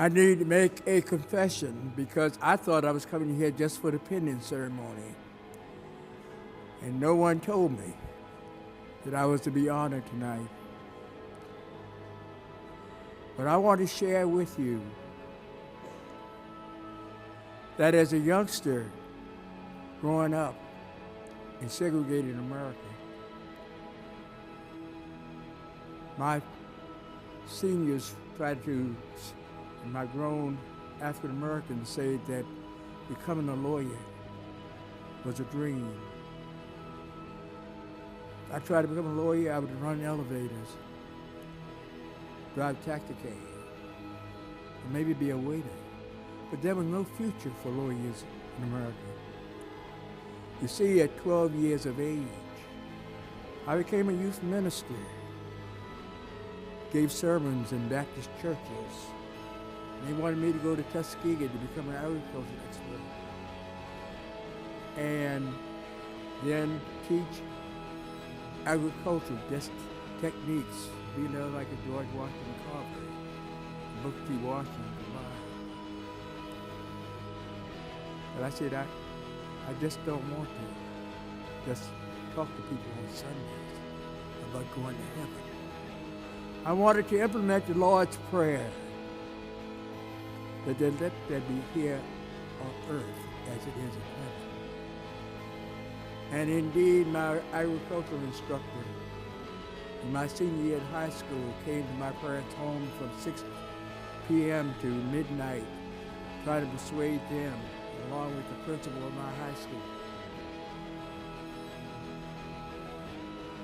I need to make a confession because I thought I was coming here just for the pinning ceremony. And no one told me that I was to be honored tonight. But I want to share with you that as a youngster growing up in segregated America, my seniors tried to, and my grown African Americans say that becoming a lawyer was a dream. I tried to become a lawyer. I would run elevators, drive taxicab, or maybe be a waiter. But there was no future for lawyers in America. You see, at 12 years of age, I became a youth minister, gave sermons in Baptist churches. They wanted me to go to Tuskegee to become an agricultural expert and then teach agricultural techniques, being there like a George Washington Carver, Booker T. Washington combined. But I said, I just don't want to just talk to people on Sundays about going to heaven. I wanted to implement the Lord's Prayer, that let there be here on earth as it is in heaven. And indeed, my agricultural instructor in my senior year in high school came to my parents' home from 6 p.m. to midnight, trying to persuade them, along with the principal of my high school,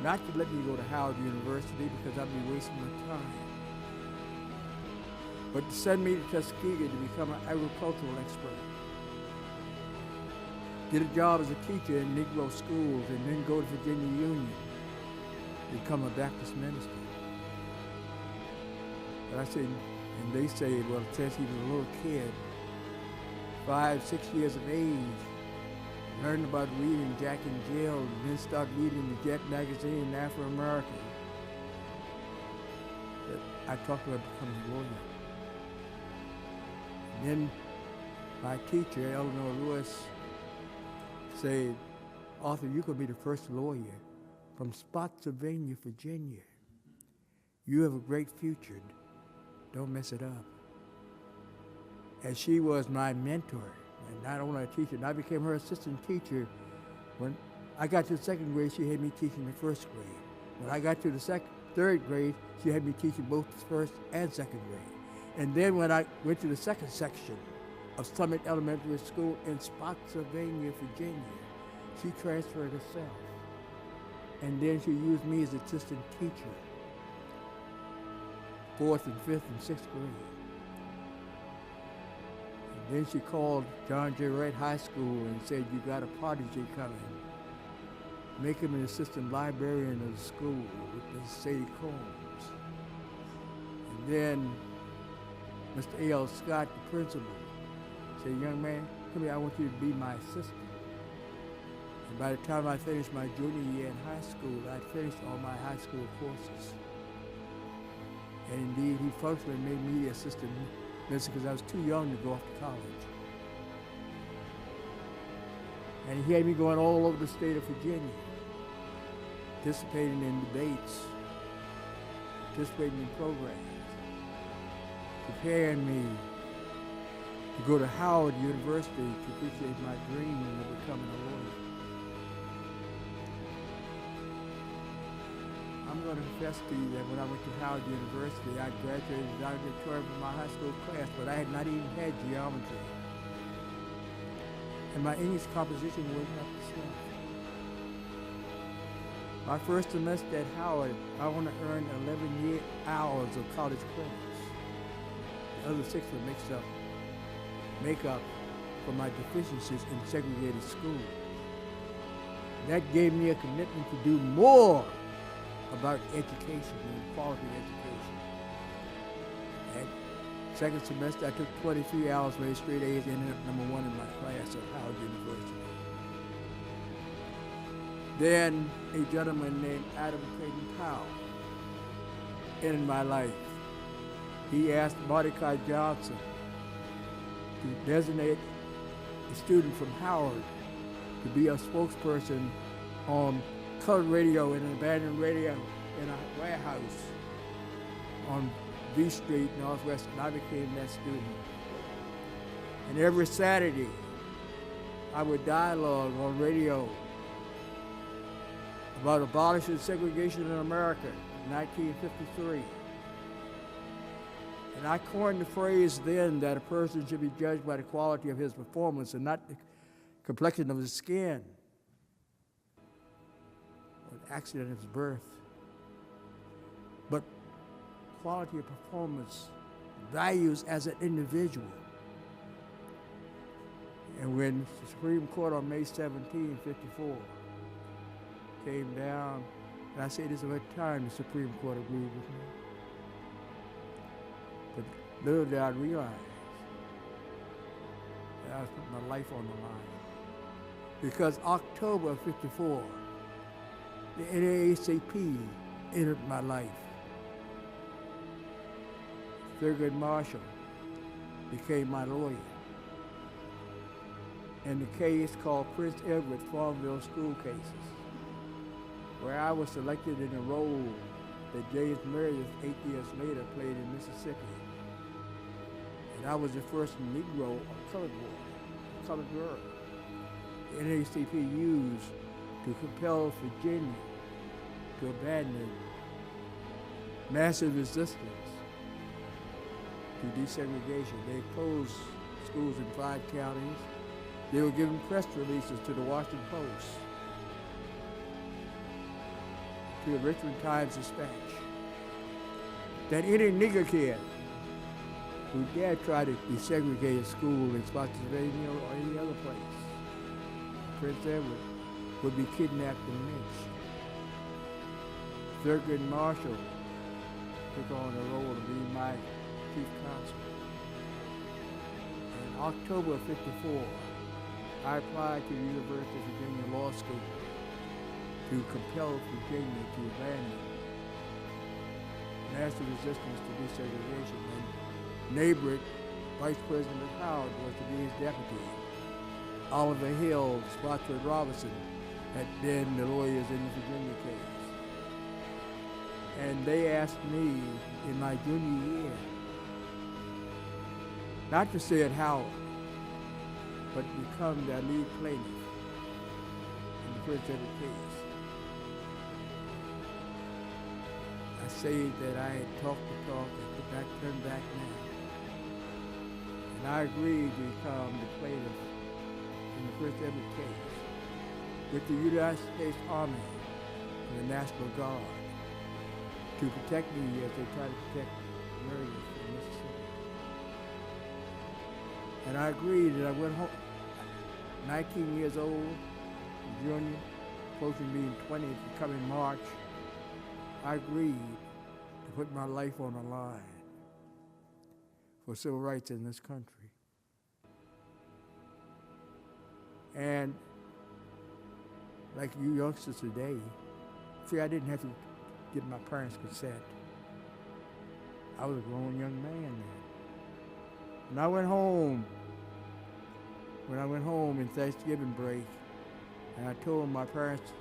not to let me go to Howard University because I'd be wasting my time, but to send me to Tuskegee to become an agricultural expert. Get a job as a teacher in Negro schools and then go to Virginia Union, become a Baptist minister. But I said, and they say, well, it says he was a little kid, 5, 6 years of age, learned about reading Jack and Jill, and then started reading the Jet magazine, Afro-American. I talked about becoming a lawyer. And then my teacher, Eleanor Lewis, said, Arthur, you could be the first lawyer from Spotsylvania, Virginia. You have a great future. Don't mess it up. And she was my mentor, and not only a teacher, and I became her assistant teacher. When I got to the second grade, she had me teaching the first grade. When I got to the third grade, she had me teaching both the first and second grade. And then when I went to the second section of Summit Elementary School in Spotsylvania, Virginia, she transferred herself. And then she used me as assistant teacher, 4th and 5th and 6th grade. And then she called John J. Wright High School and said, you got a prodigy coming. Make him an assistant librarian of the school with Mrs. Sadie Combs. And then Mr. A.L. Scott, the principal, said, young man, come here, I want you to be my assistant. And by the time I finished my junior year in high school, I'd finished all my high school courses. And indeed, he functionally made me the assistant minister because I was too young to go off to college. And he had me going all over the state of Virginia, participating in debates, participating in programs, preparing me to go to Howard University to appreciate my dream of becoming a lawyer. I'm going to confess to you that when I went to Howard University, I graduated valedictorian from my high school class, but I had not even had geometry. And my English composition wasn't up to snuff. My first semester at Howard, I only earned 11 hours of college credits. The other 6 would make up for my deficiencies in segregated schools. That gave me a commitment to do more about education and quality education. At second semester, I took 23 hours, made straight A's, and ended up number 1 in my class at Howard University. Then a gentleman named Adam Clayton Powell entered my life. he asked Mordecai Johnson to designate a student from Howard to be a spokesperson on colored radio in an abandoned radio in a warehouse on V Street, Northwest, and I became that student. And every Saturday, I would dialogue on radio about abolishing segregation in America in 1953. And I coined the phrase then that a person should be judged by the quality of his performance and not the complexion of his skin or the accident of his birth, but quality of performance, values as an individual. And when the Supreme Court on May 17, 54 came down, and I say this at the time, the Supreme Court agreed with me. But little did I realize that I was putting my life on the line. Because October of 54, the NAACP entered my life. Thurgood Marshall became my lawyer. And the case called Prince Edward Farmville School Cases, where I was selected in a role that James Meredith 8 years later played in Mississippi. And I was the first Negro or colored boy, colored girl. The NAACP used to compel Virginia to abandon massive resistance to desegregation. They closed schools in 5 counties. They were giving press releases to the Washington Post, to the Richmond Times-Dispatch, that any nigger kid who dared try to desegregate a school in Spotsylvania or any other place, Prince Edward, would be kidnapped and lynched. Thurgood Marshall took on the role of being my chief counsel. In October of 54, I applied to the University of Virginia Law School to compel Virginia to abandon massive resistance to desegregation. And Neighbor, Vice President Howard, was to be his deputy. Oliver Hill, Spotswood Robinson had been the lawyers in the Virginia case. And they asked me in my junior year not to stay at Howard, but become their lead plaintiff in the Prince Edward case. I say that I had talked the talk and could not turn back now. And I agreed to become the plaintiff in the Prince Edward case with the United States Army and the National Guard to protect me as they tried to protect Meredith in Mississippi. And I agreed, and I went home, 19 years old, junior, approaching being 20 this coming March. I agreed to put my life on the line for civil rights in this country. And like you youngsters today, see, I didn't have to get my parents' consent. I was a grown young man then. And I went home. When I went home in Thanksgiving break, and I told my parents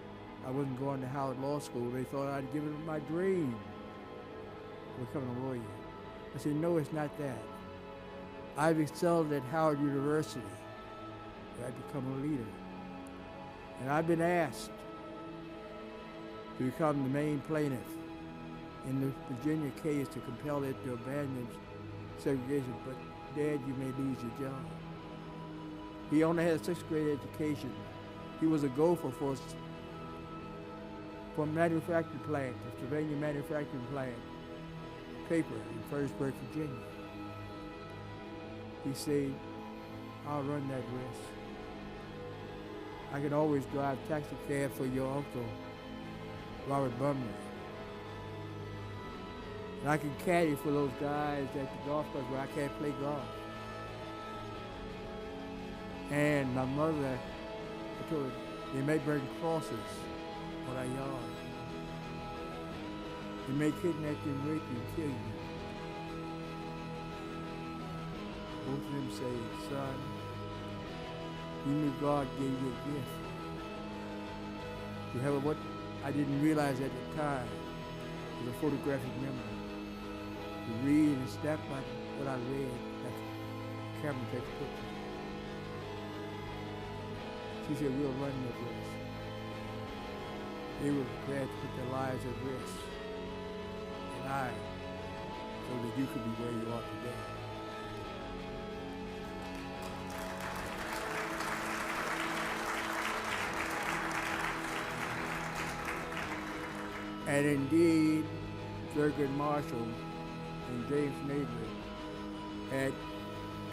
I wasn't going to Howard Law School, they thought I'd given up my dream of becoming a lawyer. I said, no, it's not that. I've excelled at Howard University. I've become a leader. And I've been asked to become the main plaintiff in the Virginia case to compel it to abandon segregation, but Dad, you may lose your job. He only had a 6th grade education. He was a gopher for a manufacturing plant, the Sylvania manufacturing plant, paper in Ferrisburg, Virginia. He said, I'll run that risk. I can always drive taxi cab for your uncle, Robert Burnett. And I can caddy for those guys at the golf course where I can't play golf. And my mother, I told her, they may bring crosses on our yard. They may kidnap you and rape you and kill you. both of them say, son, you knew God gave you a gift. To have what I didn't realize at the time was a photographic memory. To read and snap like what I read, like a camera takes pictures. She said, we'll run your race. They were prepared to put their lives at risk. And I, so that you could be where you are today. And indeed, Thurgood Marshall and James Mabry had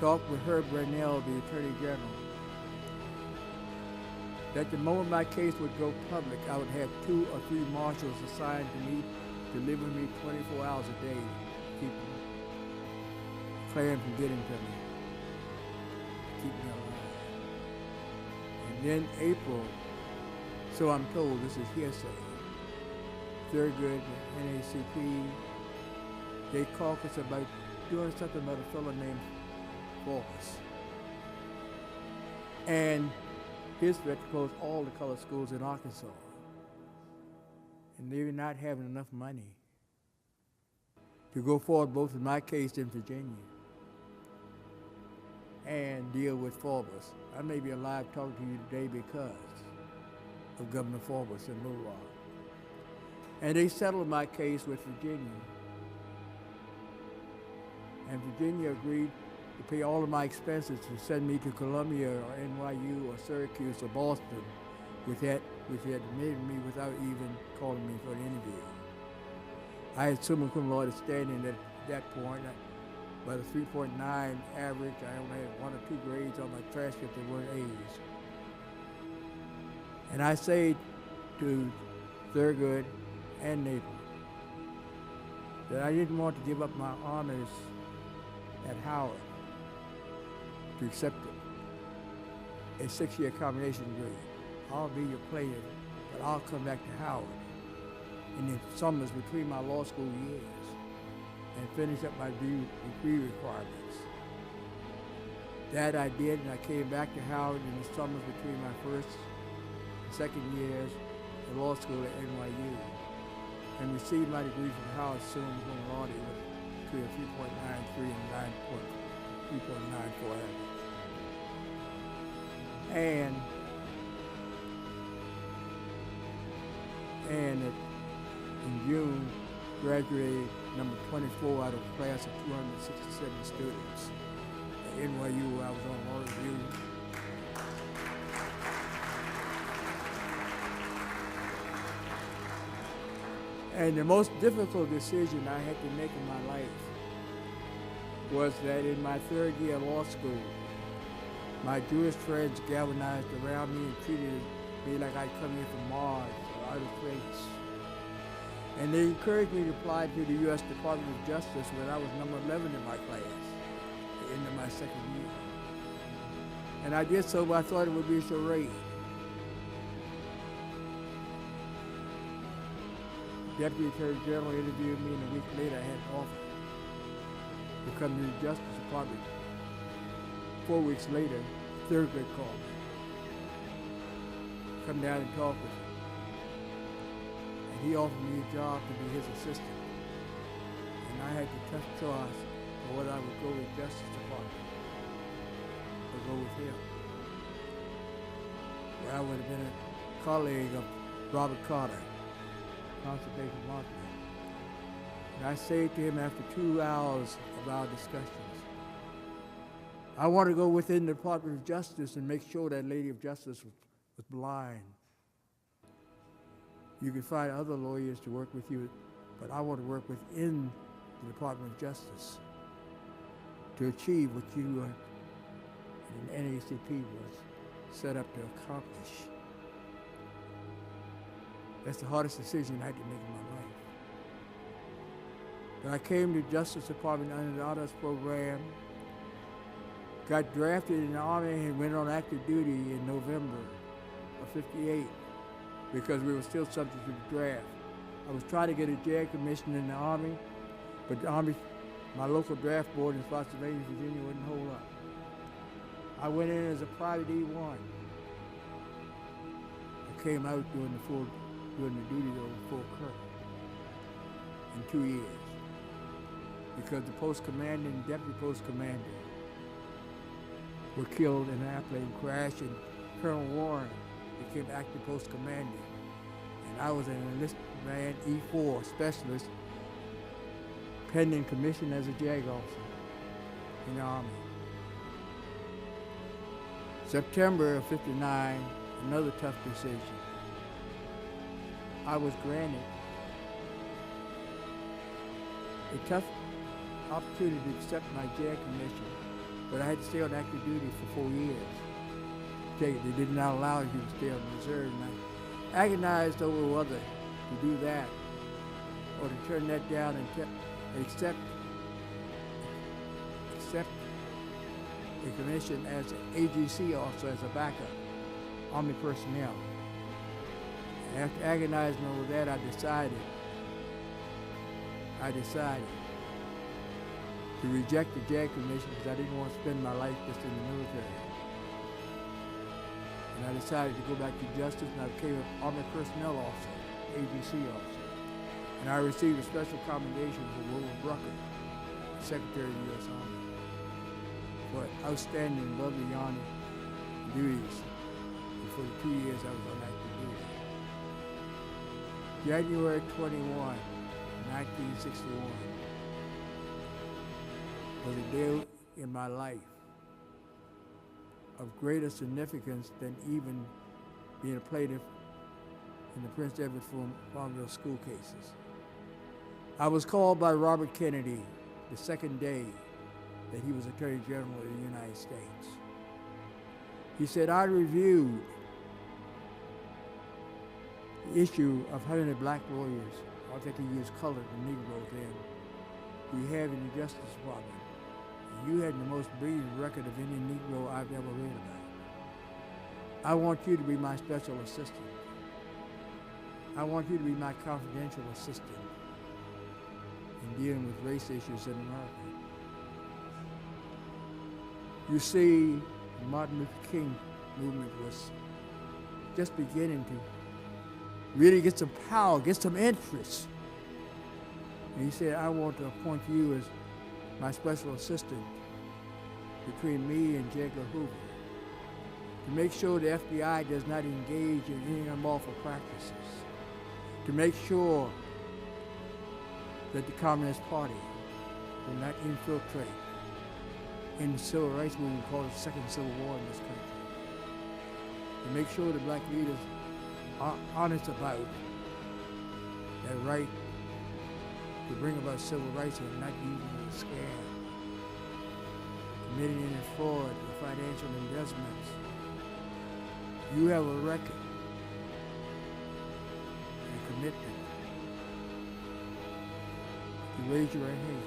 talked with Herb Brunell, the Attorney General, that the moment my case would go public, I would have 2 or 3 marshals assigned to me to live with me 24 hours a day, keep Claren from getting to me, keep me alive. And then April, so I'm told, this is hearsay, Thurgood, NAACP, they caucused about doing something about a fellow named Forbes. And his threat to close all the colored schools in Arkansas. And they were not having enough money to go forward both in my case in Virginia and deal with Forbes. I may be alive talking to you today because of Governor Forbes in Little Rock. And they settled my case with Virginia. And Virginia agreed to pay all of my expenses to send me to Columbia or NYU or Syracuse or Boston, which had admitted me without even calling me for an interview. I had summa cum laude standing at that point. By the 3.9 average, I only had 1 or 2 grades on my transcript that weren't A's. And I say to Thurgood and Napier that I didn't want to give up my honors at Howard to accept a 6-year combination degree. I'll be your player, but I'll come back to Howard in the summers between my law school years and finish up my degree requirements. That I did, and I came back to Howard in the summers between my first and second years in law school at NYU, and received my degree from Howard summa cum laude with between a 3.93 and 3.94 average. And in June, graduated number 24 out of a class of 267 students at NYU, where I was on law review. And the most difficult decision I had to make in my life was that in my 3rd year of law school, my Jewish friends galvanized around me and treated me like I'd come here from Mars or outer space. And they encouraged me to apply to the U.S. Department of Justice when I was number 11 in my class, at the end of my 2nd year. And I did so, but I thought it would be a charade. Deputy Attorney General interviewed me, and a week later I had an offer to come to the Justice Department. 4 weeks later, Thurgood called me. Come down and talk with me. And he offered me a job to be his assistant. And I had to tough choice of whether I would go to the Justice Department or go with him. Where I would have been a colleague of Robert Carter, conservation marketing. And I say to him after 2 hours of our discussions, I want to go within the Department of Justice and make sure that Lady of Justice was blind. You can find other lawyers to work with you, but I want to work within the Department of Justice to achieve what you and NAACP was set up to accomplish. That's the hardest decision I had to make in my life. But I came to the Justice Department under the honors program, got drafted in the Army and went on active duty in November of '58 because we were still subject to the draft. I was trying to get a jail commission in the Army, but the Army My local draft board in Spotsylvania, Virginia wouldn't hold up. I went in as a private E1. I came out during the duty of the full colonel in 2 years. Because the post commander and deputy post commander were killed in an airplane crash, and Colonel Warren became active post commander. And I was an enlisted man, E4 specialist, pending commission as a JAG officer in the Army. September of '59, another tough decision. I was granted a tough opportunity to accept my JAG commission, but I had to stay on active duty for 4 years. They did not allow you to stay on reserve, and I agonized over whether to do that or to turn that down and accept a commission as an AGC officer, as a backup Army personnel. And after agonizing over that, I decided to reject the JAG commission because I didn't want to spend my life just in the military. And I decided to go back to justice, and I became an Army personnel officer, AGC officer. And I received a special commendation from William Brucker, Secretary of the U.S. Army, for outstanding above and beyond duties and for the 2 years I was on active duty. January 21, 1961 was a day in my life of greater significance than even being a plaintiff in the Prince Edward Farmville school cases. I was called by Robert Kennedy the second day that he was Attorney General of the United States. He said, I reviewed the issue of how many black lawyers, I think he used colored and Negroes then, we have in the Justice Department. You had the most brilliant record of any Negro I've ever read about. I want you to be my special assistant. I want you to be my confidential assistant in dealing with race issues in America. You see, the Martin Luther King movement was just beginning to really get some power, get some interest. And he said, I want to appoint you as my special assistant between me and J. Edgar Hoover to make sure the FBI does not engage in any unlawful practices, to make sure that the Communist Party will not infiltrate in the civil rights movement called the Second Civil War in this country, to make sure the black leaders are honest about their right to bring about civil rights and not using it as a scam, committing any fraud or financial investments. You have a record and commitment. You raise your right hand.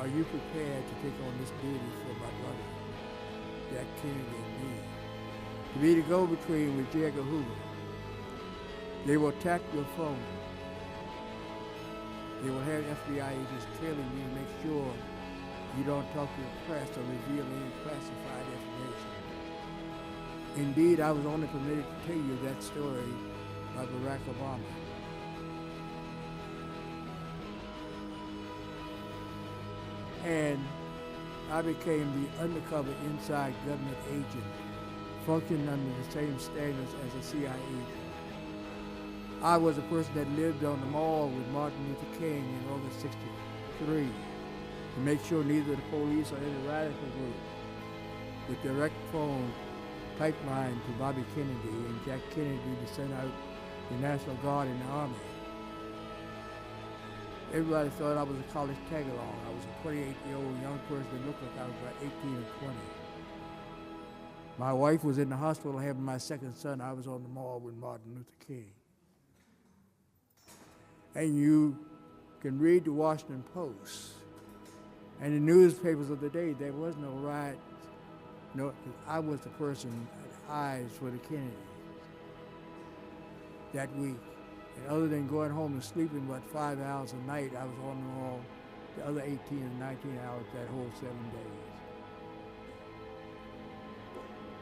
Are you prepared to take on this duty for my brother, Jack Kennedy, and me? To be the go-between with J. Edgar Hoover. They will tap your phone. They will have FBI agents trailing you to make sure you don't talk to the press or reveal any classified information. Indeed, I was only permitted to tell you that story by Barack Obama. And I became the undercover inside government agent, functioning under the same standards as a CIA agent. I was a person that lived on the mall with Martin Luther King in August '63 to make sure neither the police or any radical group would direct phone pipeline to Bobby Kennedy and Jack Kennedy to send out the National Guard and the Army. Everybody thought I was a college tag-along. I was a 28-year-old young person that looked like I was about 18 or 20. My wife was in the hospital having my second son. I was on the mall with Martin Luther King. And you can read the Washington Post and the newspapers of the day. There was no riot. No, I was the person that eyes for the Kennedys that week. And other than going home and sleeping about 5 hours a night, I was on the mall the other 18 or 19 hours that whole 7 days.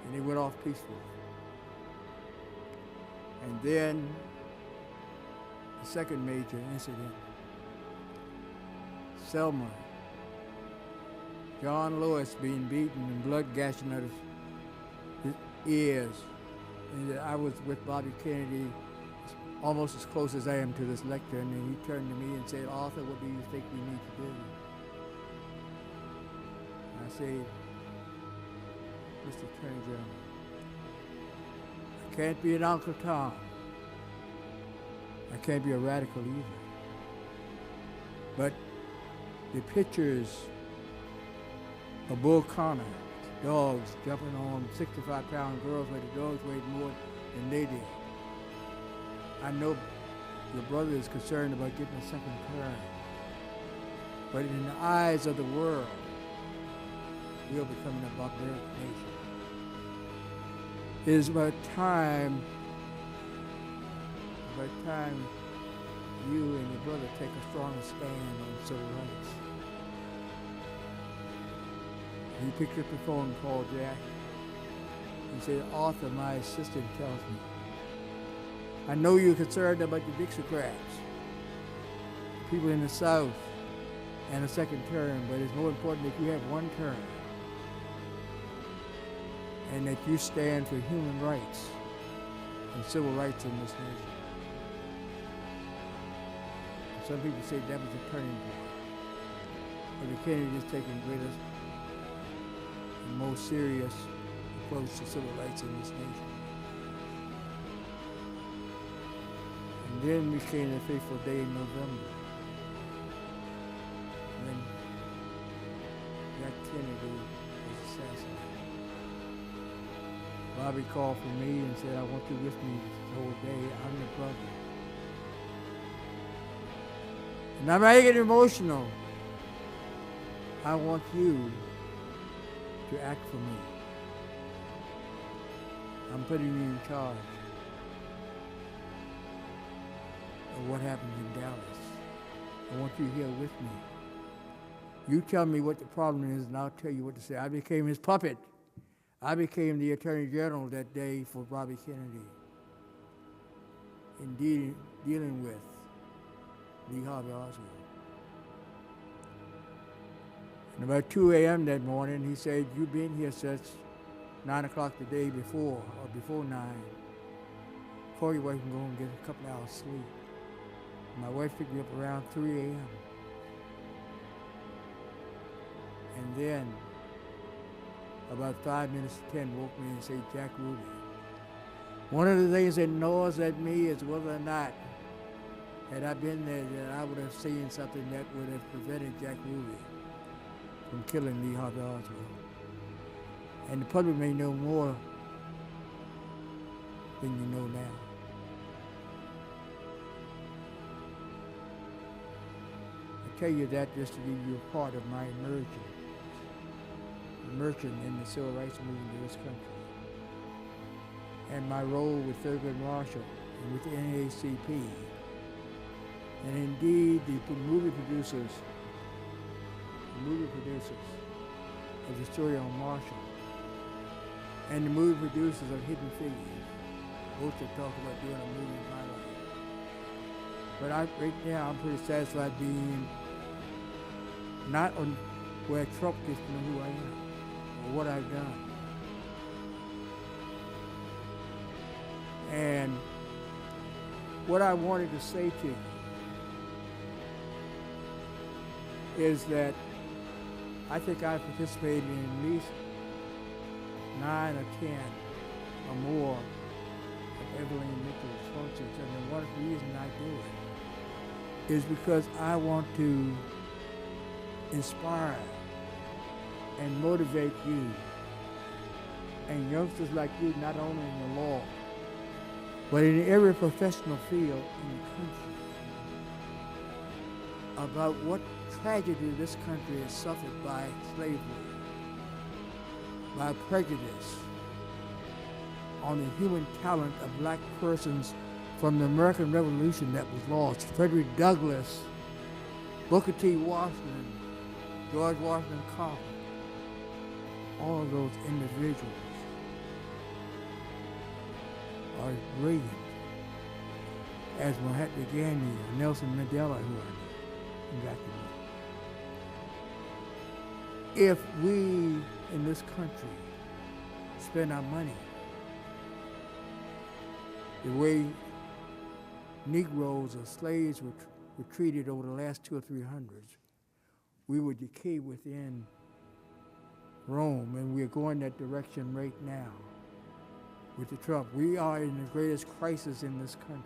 And they went off peacefully. And then the second major incident, Selma, John Lewis being beaten and blood gashing out of his ears. And I was with Bobby Kennedy almost as close as I am to this lectern, and he turned to me and said, "Arthur, what do you think we need to do?" And I said, "Mr. Attorney General, I can't be an Uncle Tom. I can't be a radical either. But the pictures of Bull Connor, dogs jumping on 65-pound girls where the dogs weighed more than they did. I know your brother is concerned about getting a second term. But in the eyes of the world, we are becoming a barbaric nation. It is about time you and your brother take a stronger stand on civil rights." He picked up the phone and called Jack. He said, "Arthur, my assistant tells me, I know you're concerned about the Dixiecrats, people in the South, and a second term, but it's more important that you have one term and that you stand for human rights and civil rights in this nation." And some people say that was a turning point, but the Kennedys taking greater and more serious approach to civil rights in this nation. And then we came the fateful day in November when Jack Kennedy was assassinated. Bobby called for me and said, "I want you with me this whole day. I'm your brother." And I'm not getting emotional. I want you to act for me. I'm putting you in charge of what happened in Dallas. I want you here with me. You tell me what the problem is, and I'll tell you what to say. I became his puppet. I became the Attorney General that day for Bobby Kennedy in dealing with Lee Harvey Oswald. And about 2 a.m. that morning, he said, "You've been here since 9 o'clock the day before, or before 9. Call your wife and go and get a couple hours sleep." My wife picked me up around 3 a.m. And then, about 5 minutes to 10, woke me and said, "Jack Ruby, one of the things that gnaws at me is whether or not, had I been there, that I would have seen something that would have prevented Jack Ruby from killing Lee Harvey Oswald. And the public may know more than you know now." I tell you that just to give you a part of my immersion in the civil rights movement of this country, and my role with Thurgood Marshall and with the NAACP, and indeed the movie producers of the story on Marshall, and the movie producers of Hidden Figures, both have talked about doing a movie in my life. But right now I'm pretty satisfied being not on where Trump gets to know who I am or what I've done. And what I wanted to say to you is that I think I participated in at least 9 or 10 or more of Evelyn Mitchell's functions, and one reason I do it is because I want to inspire and motivate you and youngsters like you, not only in the law, but in every professional field in the country, about what tragedy this country has suffered by slavery, by prejudice on the human talent of black persons from the American Revolution that was lost. Frederick Douglass Booker T. Washington, George Washington Carver, all of those individuals are brilliant, as Mahatma Gandhi or Nelson Mandela, who I got to know. If we in this country spend our money the way Negroes or slaves were treated over the last 200 or 300, we would decay within Rome, and we're going that direction right now with the Trump. We are in the greatest crisis in this country.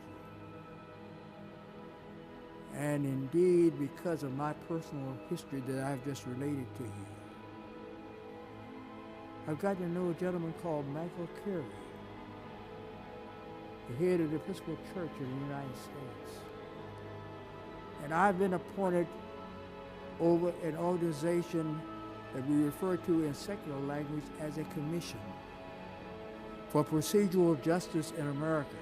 And indeed, because of my personal history that I've just related to you, I've gotten to know a gentleman called Michael Carey, the head of the Episcopal Church of the United States. And I've been appointed over an organization that we refer to in secular language as a commission for procedural justice in America,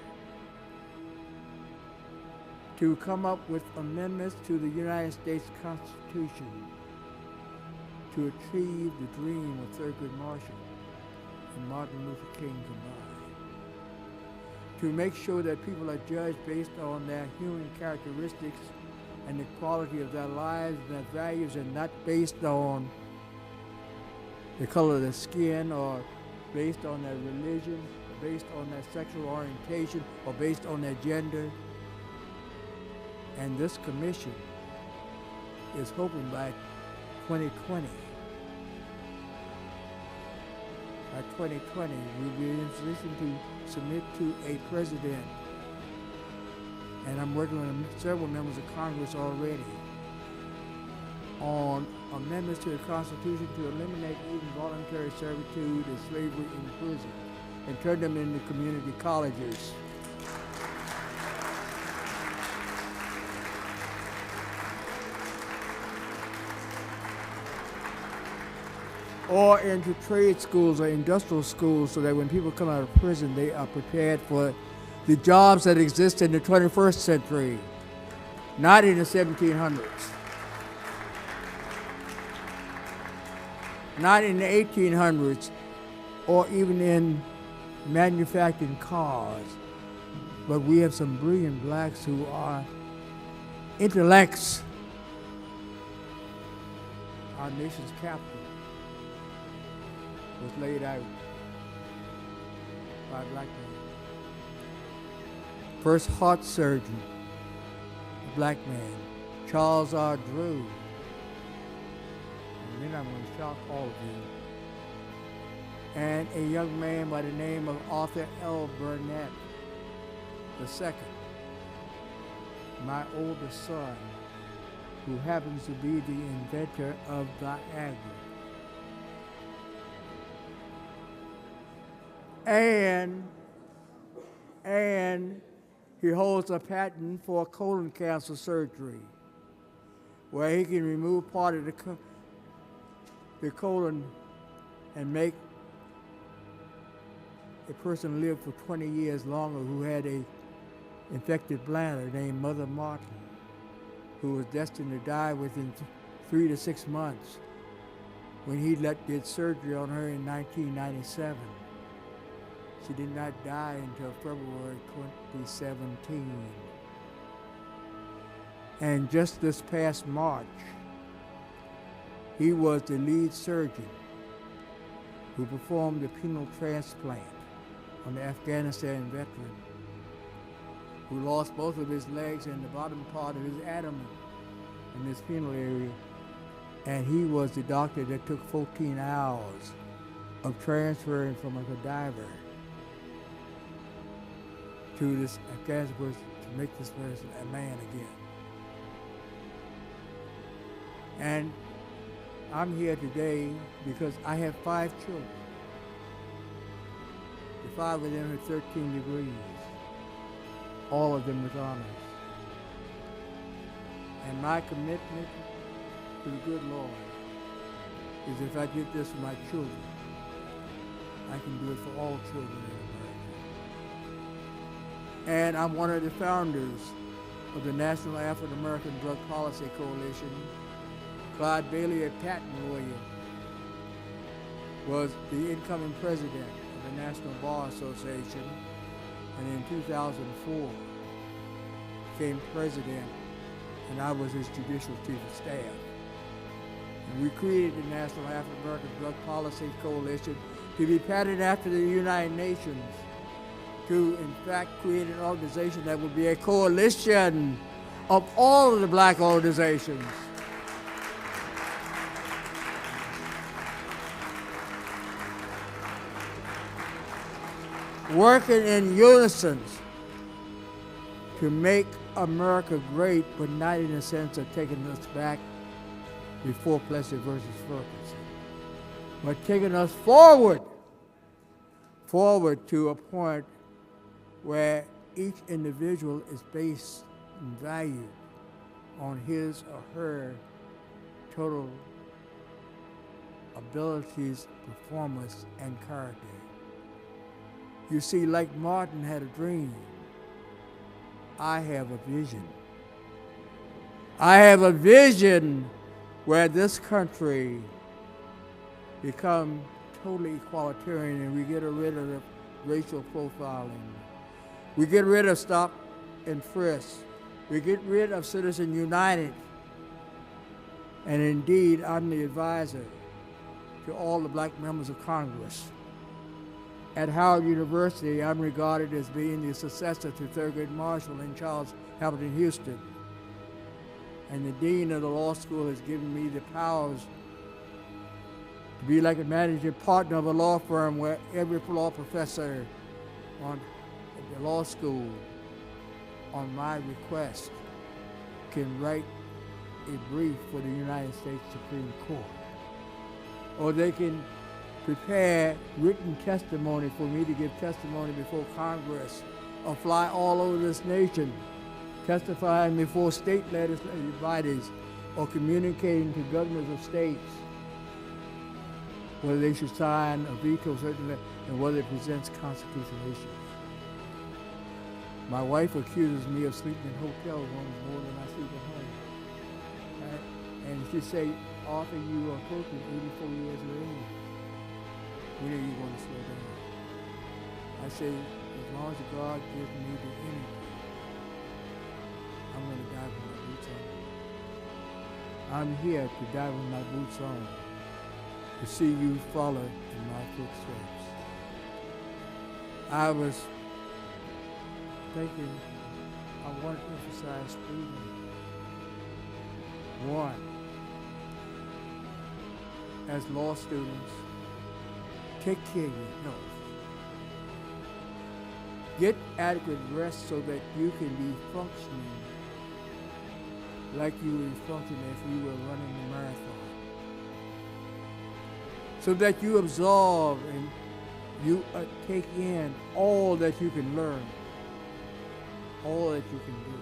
to come up with amendments to the United States Constitution to achieve the dream of Thurgood Marshall and Martin Luther King combined, to make sure that people are judged based on their human characteristics and the quality of their lives and their values, and not based on the color of their skin, or based on their religion, or based on their sexual orientation, or based on their gender. And this commission is hoping by 2020, we'll be in a position to submit to a president. And I'm working with several members of Congress already on amendments to the Constitution to eliminate even voluntary servitude and slavery in prison and turn them into community colleges. Or into trade schools or industrial schools, so that when people come out of prison, they are prepared for the jobs that exist in the 21st century, not in the 1700s, not in the 1800s, or even in manufacturing cars. But we have some brilliant blacks who are intellects. Our nation's capital was laid out by a black man. First heart surgeon, a black man, Charles R. Drew. And then I'm going to shock all of you. And a young man by the name of Arthur L. Burnett II, my oldest son, who happens to be the inventor of Viagra. And he holds a patent for colon cancer surgery, where he can remove part of the colon and make a person live for 20 years longer who had a infected bladder named Mother Martin, who was destined to die within 3 to 6 months when he did surgery on her in 1997. She did not die until February 2017. And just this past March, he was the lead surgeon who performed the penile transplant on the Afghanistan veteran who lost both of his legs and the bottom part of his abdomen in this penile area. And he was the doctor that took 14 hours of transferring from a cadaver to this Afghanistan person to make this person a man again. And I'm here today because I have 5 children. The 5 of them have 13 degrees, all of them with honors. And my commitment to the good Lord is if I did this for my children, I can do it for all children in America. And I'm one of the founders of the National African American Drug Policy Coalition. Clyde Bailey, a patent lawyer, was the incoming president of the National Bar Association, and in 2004 became president, and I was his judicial chief of staff. And we created the National African American Drug Policy Coalition to be patterned after the United Nations, to in fact create an organization that would be a coalition of all of the black organizations. Working in unison to make America great, but not in the sense of taking us back before Plessy versus Ferguson, but taking us forward to a point where each individual is based and valued on his or her total abilities, performance, and character. You see, like Martin had a dream, I have a vision. I have a vision where this country become totally equalitarian and we get rid of the racial profiling. We get rid of stop and frisk. We get rid of Citizens United. And indeed, I'm the advisor to all the black members of Congress. At Howard University, I'm regarded as being the successor to Thurgood Marshall and Charles Hamilton Houston. And the dean of the law school has given me the powers to be like a managing partner of a law firm where every law professor at the law school, on my request, can write a brief for the United States Supreme Court. Or they can prepare written testimony for me to give testimony before Congress, or fly all over this nation, testifying before state legislative bodies, or communicating to governors of states whether they should sign or veto certain and whether it presents constitutional issues. My wife accuses me of sleeping in hotel rooms more than I sleep at home. Right? And she say, Arthur, you are approaching 84 years of age. When are you going to slow down? I say, as long as God gives me the energy, I'm going to die with my boots on. I'm here to die with my boots on, to see you follow in my footsteps. I was thinking I want to emphasize three things. One, as law students, take care of your health. Get adequate rest so that you can be functioning like you would function if you were running a marathon. So that you absorb and you take in all that you can learn, all that you can do,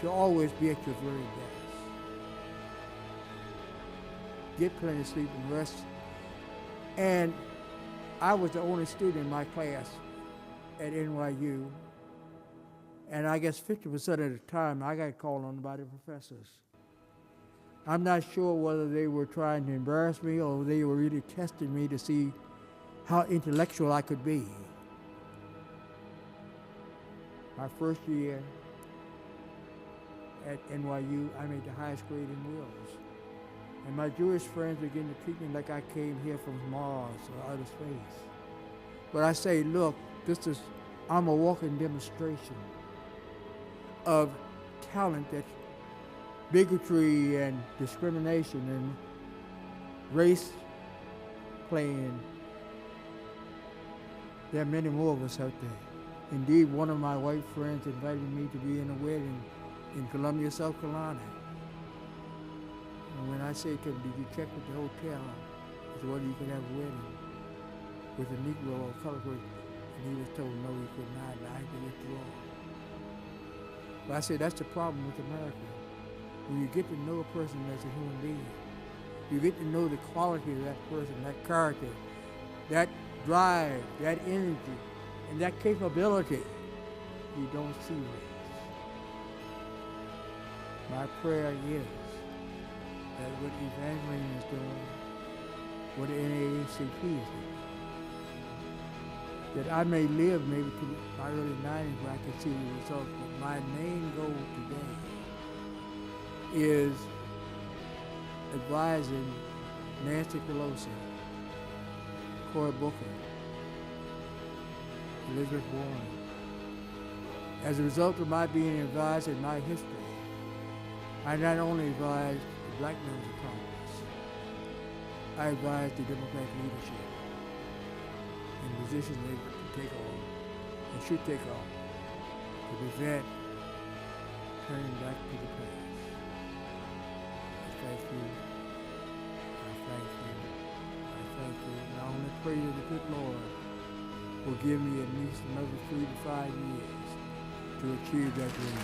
to always be at your very best. Get plenty of sleep and rest. And I was the only student in my class at NYU, and I guess 50% of the time I got called on by the professors. I'm not sure whether they were trying to embarrass me or they were really testing me to see how intellectual I could be. My first year at NYU, I made the highest grade in wills. And my Jewish friends began to treat me like I came here from Mars or outer space. But I say, look, I'm a walking demonstration of talent that bigotry and discrimination and race playing. There are many more of us out there. Indeed, one of my white friends invited me to be in a wedding in Columbia, South Carolina. And when I said to him, did you check with the hotel as to whether you could have a wedding with a Negro or color person? And he was told no, he could not, and I had to withdraw. But I said, that's the problem with America. When you get to know a person as a human being, you get to know the quality of that person, that character, that drive, that energy, and that capability. You don't see race. My prayer is that what Evangeline is doing, what the NAACP is doing, that I may live maybe to my early 90s where I can see the results. But my main goal today is advising Nancy Pelosi, Cory Booker, Elizabeth Warren. As a result of my being advised in my history, I not only advised the black members of Congress, I advised the Democratic leadership in positions they could take on and should take on to prevent turning back to the past. I thank you. I thank you. I thank you. And I only pray that the good Lord will give me at least another 3 to 5 years to achieve that dream.